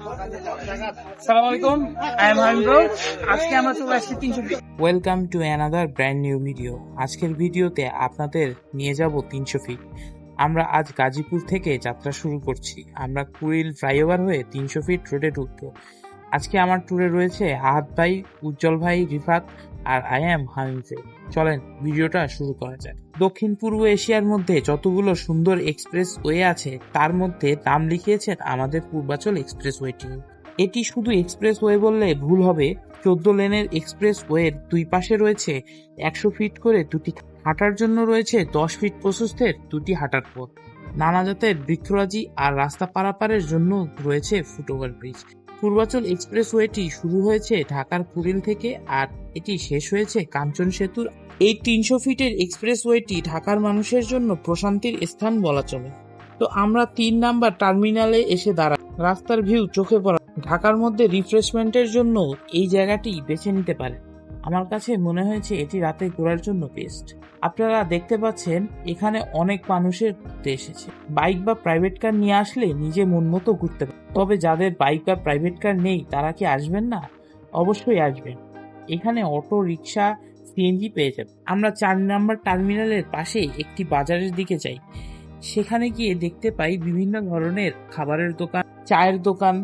আসসালামু আলাইকুম, I am Hamim bro. আজকে আমরা চলে আসছি 300 feet. Welcome to another brand new video. আজকের ভিডিওতে আপনাদের নিয়ে যাব 300 ফিট। আমরা আজ গাজীপুর থেকে যাত্রা শুরু করছি। আমরা কুড়িল ফ্লাইওভার হয়ে 300 ফিট রোডে ঢুকবো। আজকে আমার ট্যুরে রয়েছে আহাদ ভাই, উজ্জ্বল ভাই, রিফাত আর আই এম হামিম ব্রো। চলেন ভিডিওটা শুরু করা যাক। দক্ষিণ পূর্ব এশিয়ার মধ্যে যতগুলো সুন্দর এক্সপ্রেস ওয়ে আছে তার মধ্যে নাম লিখিয়েছেন আমাদের পূর্বাচল এক্সপ্রেস ওয়েটি। এটি শুধু এক্সপ্রেস ওয়ে বললে ভুল হবে। 14 লেনের এক্সপ্রেস ওয়ের দুই পাশে রয়েছে 100 ফিট করে দুটি, হাঁটার জন্য রয়েছে 10 ফিট প্রশস্তের দুটি হাঁটার পথ। নানা জাতের বৃক্ষরাজি আর রাস্তা পারাপারের জন্য রয়েছে ফুটওভার ব্রিজ। পূর্বাচল এক্সপ্রেস ওয়েটি শুরু হয়েছে ঢাকার কুড়িল থেকে আর এটি শেষ হয়েছে কাঞ্চন সেতুর। এই 300 ফিটের এক্সপ্রেস ওয়েটি ঢাকার মানুষের জন্য প্রশান্তির স্থান বলা চলে। তো আমরা 3 নাম্বার টার্মিনালে এসে দাঁড়াই। রাস্তার ভিউ চোখে পড়া। ঢাকার মধ্যে রিফ্রেশমেন্টের জন্য এই জায়গাটি বেছে নিতে পারে। আমার কাছে মনে হয়েছে এটি রাতে ঘোরার জন্য বেস্ট। আপনারা দেখতে পাচ্ছেন এখানে অনেক মানুষের ঘুরতে এসেছে। বাইক বা প্রাইভেট কার নিয়ে আসলে নিজে মন মতো ঘুরতে পারে। তবে যাদের বাইক বা প্রাইভেট কার নেই তারা কি আসবেন না? অবশ্যই আসবেন। এখানে অটো, রিক্সা, সিএনজি পেয়ে যাবেন। আমরা 4 নাম্বার টার্মিনালের পাশে একটি বাজারের দিকে যাই। সেখানে গিয়ে দেখতে পাই বিভিন্ন ধরনের খাবারের দোকান, চায়ের দোকান,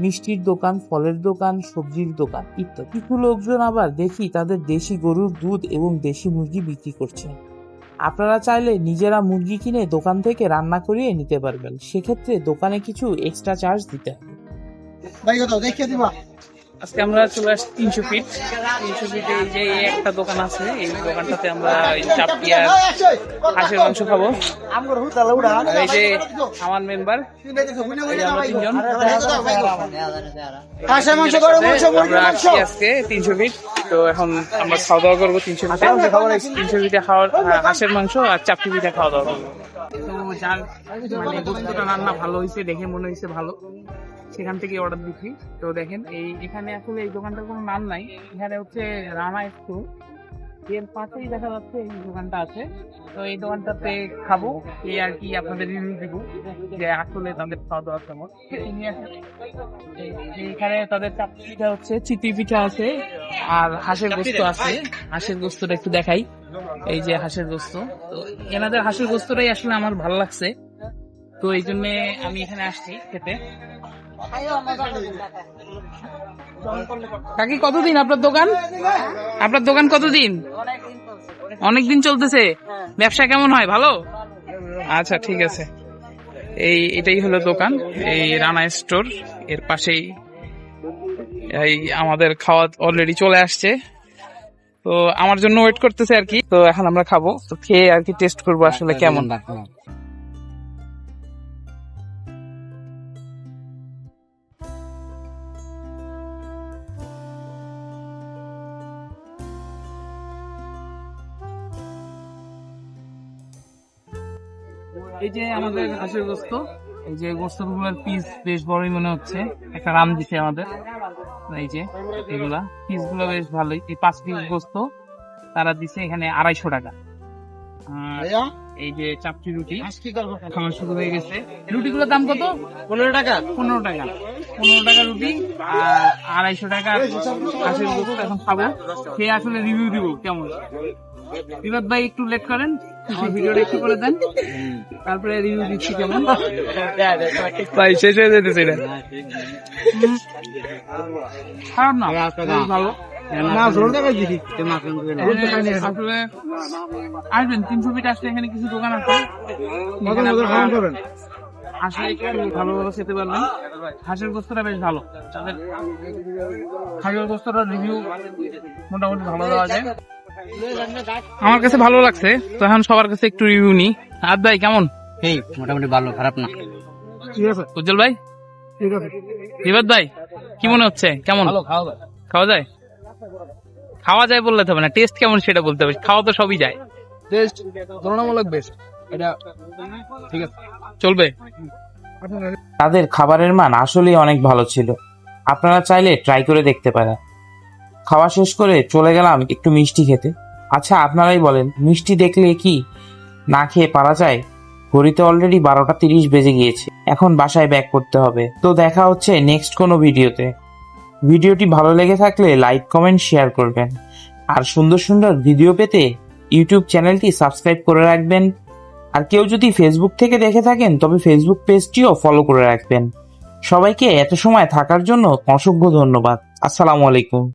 মিষ্টির দোকান, ফলের দোকান, সবজির দোকান ইত্যাদি। কিছু লোকজন আবার দেখি তাদের দেশি গরুর দুধ এবং দেশি মুরগি বিক্রি করছে। আপনারা চাইলে নিজেরা মুরগি কিনে দোকান থেকে রান্না করিয়ে নিতে পারবেন। সেক্ষেত্রে দোকানে কিছু এক্সট্রা চার্জ দিতে হবে। আজকে আমরা চলে আসছি 300 ফিট। 300 ফিটে এই যে একটা দোকান আছে, এই দোকানটাতে আমরা চাপটি আর হাঁসের মাংস খাবো। এই যে আমার মেম্বার, আমরা 3 জন আজকে 300 ফিট। তো এখন আমরা খাওয়া দাওয়া করবো 300 ফিটে। 300 ফিটে খাওয়ার হাঁসের মাংস আর চাপটি পিঠা খাওয়া দাওয়া করবো। তো যার মানে বস্তুটা রান্না ভালো হয়েছে দেখে মনে হয়েছে ভালো, সেখান থেকে অর্ডার দিচ্ছি। তো দেখেন এখানে আসলে এই দোকানটার কোনো নাম নাই। এখানে হচ্ছে রানা স্টোর, এর পাশেই দেখা যাচ্ছে এই দোকানটা আছে। তো এই দোকানটাতে খাবো, এই আর কি আপনাদের রিভিউ দেবো যে আসলে তাদের খাওয়া দাওয়া কেমন। এখানে তাদের চাপটি পিঠা হচ্ছে, চিতই পিঠা আছে আর হাঁসের গোস্ত আছে। হাঁসের গোস্তটা একটু দেখাই, এই যে হাঁসের গোস্ত। তো এনাদের হাঁসের গোস্তটাই আসলে আমার ভালো লাগছে, তো এই জন্য আমি এখানে আসছি খেতে। কাকি কতদিন আপনার দোকান? আপনার দোকান কতদিন? অনেকদিন চলতেছে। ব্যবসা কেমন হয়? ভালো? আচ্ছা, ঠিক আছে। এটাই হলো দোকান, এই রানা স্টোর। এর পাশেই এই আমাদের খাওয়া অলরেডি চলে আসছে, তো আমার জন্য ওয়েট করতেছে আর কি। তো এখন আমরা খাবো, তো খেয়ে আর কি টেস্ট করবো আসলে কেমন। এই যে আমাদের হাঁসের গোস্ত, এই যে গোস্তগুলোর পিস বেশ বড়ই মনে হচ্ছে। একটা রাম দিছে আমাদের। এই যে এগুলা পিস গুলো বেশ ভালোই। এই 5 পিস গোস্ত তারা দিছে এখানে 250 টাকা। এই যে চাপটি রুটি খাওয়া শুরু হয়ে গেছে। রুটিগুলোর দাম কত? 15 টাকা। 15 টাকা 15 টাকা রুটি আর 250 টাকা হাঁসের গোস্ত। এখন খাবো, খেয়ে আসলে রিভিউ দিব কেমন। বিবাদ ভাই একটু লেট করেন, ভিডিওটা একটু করে দেন, তারপরে রিভিউ দিচ্ছি কেমন। ভাই শেষ হয়ে যেতেছে এটা। খারাপ না, ভালো। আসবেন 300 ফিট আসলে এখানে কিছু দোকান আছে, আসলে একটু ভালো ভালো খেতে পারবেন। হাঁসের গোস্তটা বেশ ভালো, তাদের হাঁসের গোস্তটার রিভিউ মোটামুটি ভালো দেওয়া যায়। আমার কাছে ভালো লাগছে, তো এখন সবার কাছে একটু রিভিউ নি। আদ ভাই কেমন? এই মোটামুটি ভালো, খারাপ না। উজ্জ্বল ভাই, রিবাদ ভাই কি মনে হচ্ছে কেমন? খাওয়া যায়? খাওয়া যায় বললে তো হবে না, টেস্ট কেমন সেটা বলতে হবে। খাওয়া তো সবই যায়, টেস্ট তুলনামূলক বেস্ট, এটা ঠিক আছে, চলবে। তাদের খাবারের মান আসলেই অনেক ভালো ছিল, আপনারা চাইলে ট্রাই করে দেখতে পারেন। খাওয়া শেষ করে চলে গেলাম একটু মিষ্টি খেতে। আচ্ছা আপনারাই বলেন, মিষ্টি দেখলে কি না খেয়ে পারা যায়? ঘড়িতে অলরেডি 12টা 30 বেজে গিয়েছে। এখন বাসায় ব্যাক করতে হবে। তো দেখা হচ্ছে নেক্সট কোনো ভিডিওতে। ভিডিওটি ভালো লেগে থাকলে লাইক কমেন্ট শেয়ার করবেন। আর সুন্দর সুন্দর ভিডিও পেতে ইউটিউব চ্যানেলটি সাবস্ক্রাইব করে রাখবেন। আর কেউ যদি ফেসবুক থেকে দেখে থাকেন তবে ফেসবুক পেজটিও ফলো করে রাখবেন। সবাইকে এত সময় থাকার জন্য অসংখ্য ধন্যবাদ। আসসালামু আলাইকুম।